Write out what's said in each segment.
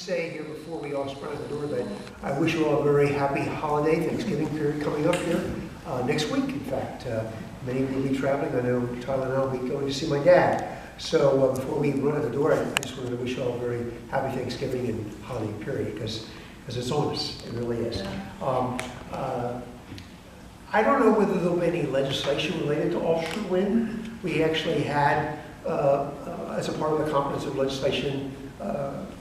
say here before we all spread out the door that I wish you all a very happy holiday, Thanksgiving period coming up here next week. In fact, many of you will be traveling. I know Tyler and I will be going to see my dad. So before we run out the door, I just wanted to wish you all a very happy Thanksgiving and holiday period because it's on us. It really is. I don't know whether there'll be any legislation related to offshore wind. We actually had, as a part of the comprehensive legislation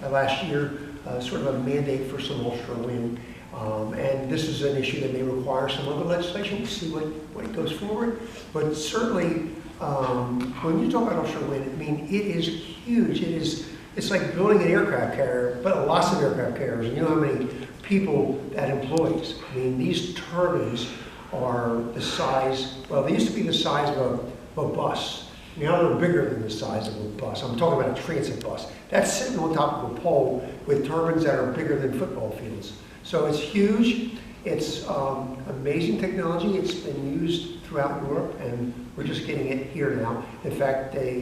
last year, sort of a mandate for some offshore wind. And this is an issue that may require some other legislation. We'll see what it goes forward. But certainly, when you talk about offshore wind, I mean, it is huge. It's like building an aircraft carrier, but lots of aircraft carriers. And you know how many people that employs. I mean, these turbines are the size, well, they used to be the size of a bus. Now they're bigger than the size of a bus. I'm talking about a transit bus. That's sitting on top of a pole with turbines that are bigger than football fields. So it's huge. It's amazing technology. It's been used throughout Europe, and we're just getting it here now. In fact, they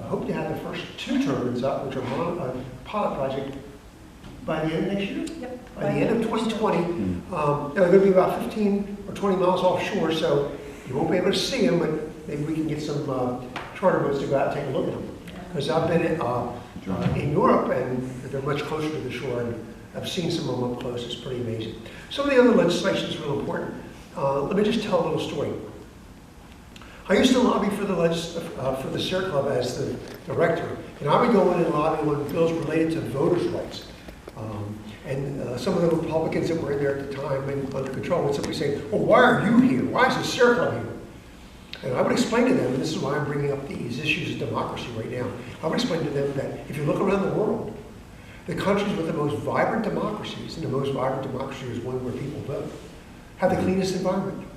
hope to have the first 2 turbines up, which are a pilot project, by the end of next year? Yep. By the end of 2020. They're going to be about 15 or 20 miles offshore, so you won't be able to see them, but maybe we can get some charter boats to go out and take a look at them. Because I've been in Europe, and they're much closer to the shore, and I've seen some of them up close. It's pretty amazing. Some of the other legislation is real important. Let me just tell a little story. I used to lobby for the Sierra Club as the director, and I would go in and lobby on bills related to voters' rights. Some of the Republicans that were in there at the time and under control would simply say, well, why are you here? Why is the Sierra Club here? And I would explain to them, and this is why I'm bringing up these issues of democracy right now, I would explain to them that if you look around the world, the countries with the most vibrant democracies, and the most vibrant democracy is one where people vote, have the cleanest environment.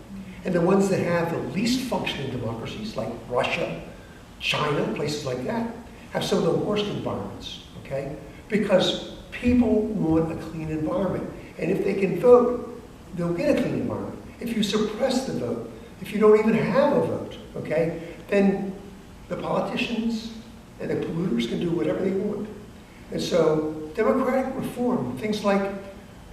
And the ones that have the least functioning democracies, like Russia, China, places like that, have some of the worst environments, okay? Because people want a clean environment. And if they can vote, they'll get a clean environment. If you suppress the vote, if you don't even have a vote, okay, then the politicians and the polluters can do whatever they want. And so democratic reform, things like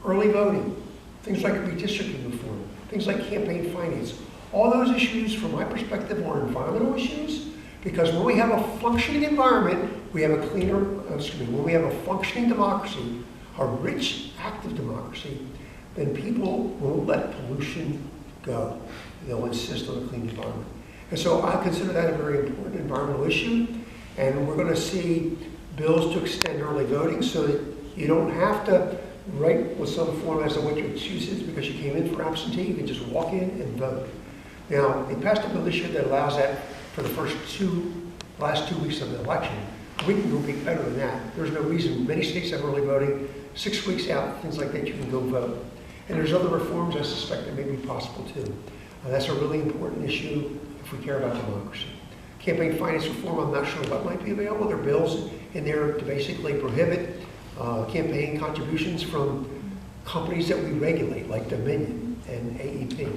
early voting, things like redistricting reform, things like campaign finance, all those issues from my perspective are environmental issues, because when we have a functioning environment, we have a cleaner, when we have a functioning democracy, a rich, active democracy, then people won't let pollution go. They'll insist on a clean environment. And so I consider that a very important environmental issue, and we're going to see bills to extend early voting so that you don't have to write with some form as to what your excuse is because you came in for absentee. You can just walk in and vote. Now, they passed a bill this year that allows that for the last two weeks of the election. We can go big better than that. There's no reason. Many states have early voting. 6 weeks out, things like that, you can go vote. And there's other reforms I suspect that may be possible too. That's a really important issue if we care about democracy. Campaign finance reform, I'm not sure what might be available. There are bills in there to basically prohibit campaign contributions from companies that we regulate, like Dominion and AEP.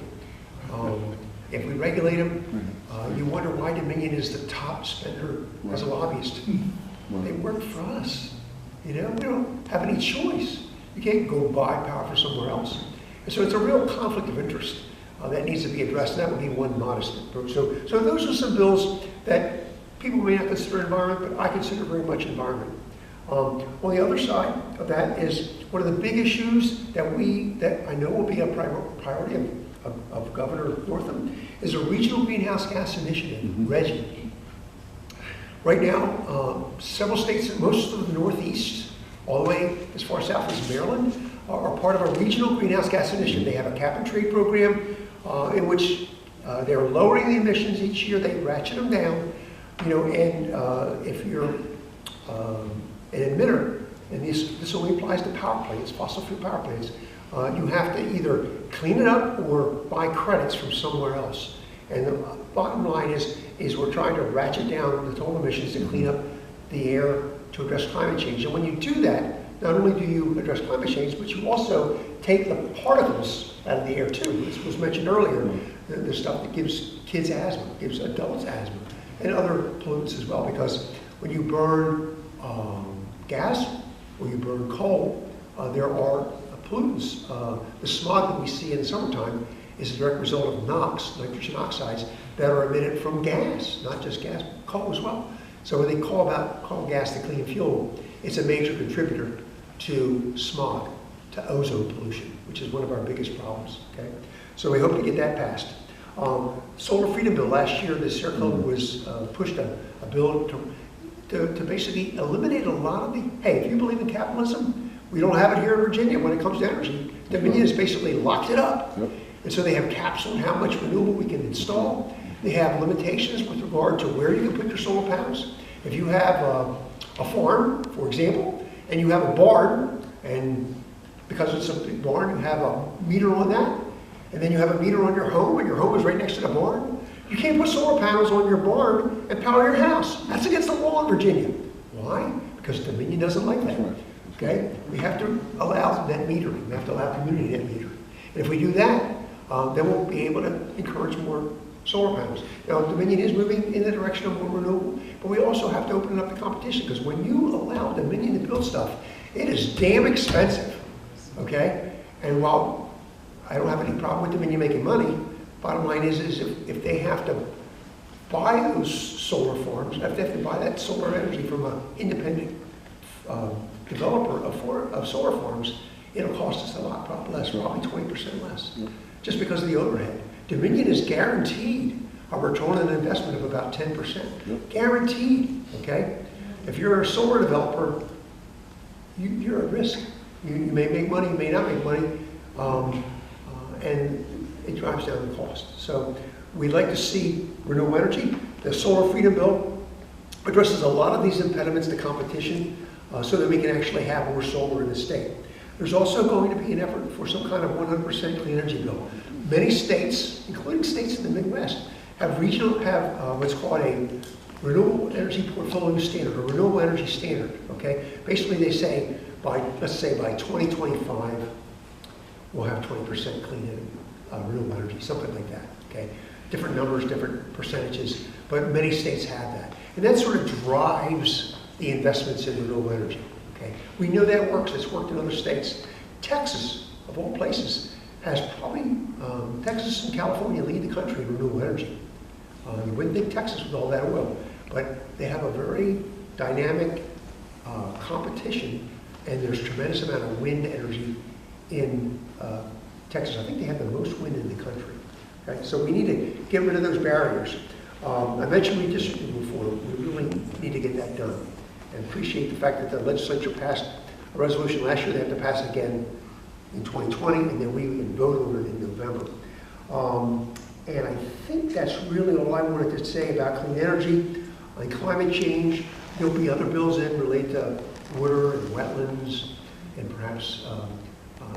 If we regulate them, you wonder why Dominion is the top spender as a lobbyist. They work for us. You know, we don't have any choice. You can't go buy power for somewhere else. And so it's a real conflict of interest that needs to be addressed, and that would be one modest approach. So those are some bills that people may not consider environment, but I consider very much environment. On the other side of that is one of the big issues that I know will be a priority of Governor Northam is a regional greenhouse gas initiative, RGGI. Right now, several states, most of the Northeast, all the way as far south as Maryland, are part of a regional greenhouse gas initiative. They have a cap and trade program in which they're lowering the emissions each year. They ratchet them down, you know, and if you're an emitter, and this only applies to power plants, fossil fuel power plants, you have to either clean it up or buy credits from somewhere else. And the bottom line is we're trying to ratchet down the total emissions to clean up the air to address climate change. And when you do that, not only do you address climate change, but you also take the particles out of the air too. This was mentioned earlier, the stuff that gives kids asthma, gives adults asthma, and other pollutants as well, because when you burn gas, or you burn coal, there are pollutants. The smog that we see in the summertime is a direct result of NOx, nitrogen oxides, that are emitted from gas, not just gas, coal as well. So when they call gas the clean fuel, it's a major contributor to smog, to ozone pollution, which is one of our biggest problems, okay? So we hope to get that passed. Solar Freedom Bill, last year the Sierra Club was pushed a bill to basically eliminate a lot of the, hey, if you believe in capitalism, we don't have it here in Virginia when it comes to energy. Dominion has basically locked it up. Yep. And so they have caps on how much renewable we can install. They have limitations with regard to where you can put your solar panels. If you have a farm, for example, and you have a barn, and because it's a big barn, you have a meter on that, and then you have a meter on your home, and your home is right next to the barn, you can't put solar panels on your barn and power your house. That's against the law in Virginia. Why? Because Dominion doesn't like that. Okay? We have to allow net metering. We have to allow community net metering. And if we do that, then we'll be able to encourage more solar panels. Now, Dominion is moving in the direction of more renewable, but we also have to open up the competition, because when you allow Dominion to build stuff, it is damn expensive. Okay? And while I don't have any problem with Dominion making money, bottom line is if they have to buy those solar farms, if they have to buy that solar energy from an independent developer of solar farms, it'll cost us a lot less, probably 20% less, just because of the overhead. Dominion is guaranteed a return on investment of about 10%. Guaranteed, okay? If you're a solar developer, you're at risk. You may make money, you may not make money, and it drives down the cost. So we'd like to see renewable energy. The Solar Freedom Bill addresses a lot of these impediments to competition so that we can actually have more solar in the state. There's also going to be an effort for some kind of 100% clean energy bill. Many states, including states in the Midwest, have what's called a renewable energy portfolio standard, or renewable energy standard, okay? Basically they say, let's say by 2025, we'll have 20% clean renewable energy, something like that, okay? Different numbers, different percentages, but many states have that. And that sort of drives the investments in renewable energy, okay? We know that works, it's worked in other states. Texas, of all places, has probably, Texas and California lead the country in renewable energy. You wouldn't think Texas with all that oil, but they have a very dynamic competition, and there's a tremendous amount of wind energy in Texas. I think they have the most wind in the country. Okay? So we need to get rid of those barriers. I mentioned redistricting before. We really need to get that done. And appreciate the fact that the legislature passed a resolution last year. They have to pass it again in 2020, and then we can vote on it in November. And I think that's really all I wanted to say about clean energy. On climate change, there'll be other bills in related to water and wetlands, and perhaps,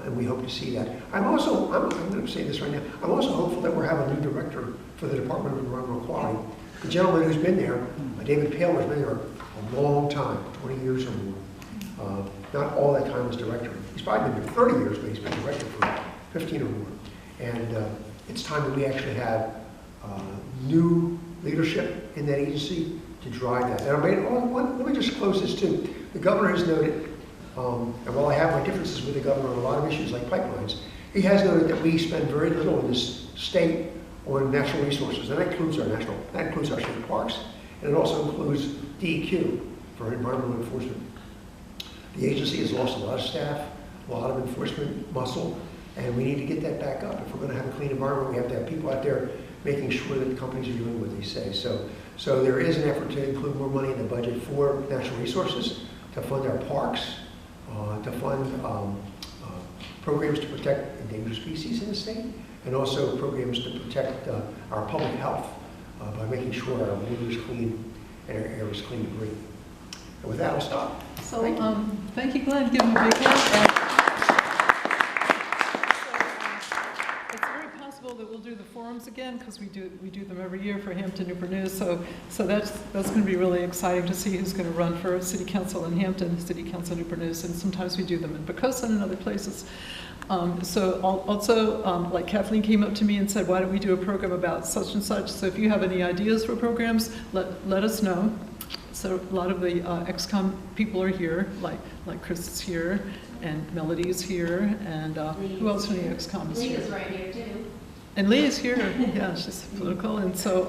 and we hope to see that. I'm going to say this right now, I'm also hopeful that we'll have a new director for the Department of Environmental Quality. The gentleman who's been there, David Paler's been there a long time, 20 years or more. Not all that time as director. He's probably been there 30 years, but he's been director for 15 or more. And it's time that we actually have new leadership in that agency to drive that. And let me just close this too. The governor has noted, and while I have my differences with the governor on a lot of issues like pipelines, he has noted that we spend very little in this state on natural resources, and that includes our state parks, and it also includes DEQ for environmental enforcement. The agency has lost a lot of staff, a lot of enforcement muscle, and we need to get that back up. If we're going to have a clean environment, we have to have people out there making sure that the companies are doing what they say. So there is an effort to include more money in the budget for natural resources, to fund our parks, to fund programs to protect endangered species in the state, and also programs to protect our public health by making sure our water is clean and our air is clean to breathe. And with that, I'll stop. So, thank you, Glenn. Give him a big hand. It's very possible that we'll do the forums again, because we do them every year for Hampton Newport News. So that's going to be really exciting to see who's going to run for City Council in Hampton, City Council Newport News, and sometimes we do them in Besa and other places. Like Kathleen came up to me and said, why don't we do a program about such and such? So if you have any ideas for programs, let us know. So a lot of the ex-com people are here, like Chris is here, and Melody is here, and who else from the ex-com is here? Leah's right here too. And Lee is here, yeah, she's political, and so,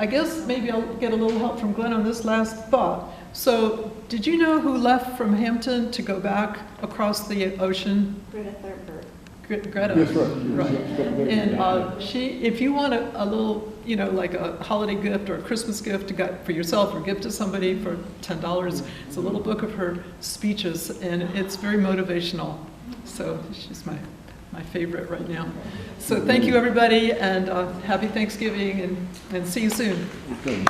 I guess maybe I'll get a little help from Glenn on this last thought. So, did you know who left from Hampton to go back across the ocean? Greta Thunberg. Greta. Yes, right. Right. And if you want a little, you know, like a holiday gift or a Christmas gift to get for yourself or give to somebody for $10, it's a little book of her speeches, and it's very motivational. So she's my favorite right now. So thank you, everybody, and happy Thanksgiving, and see you soon. Okay.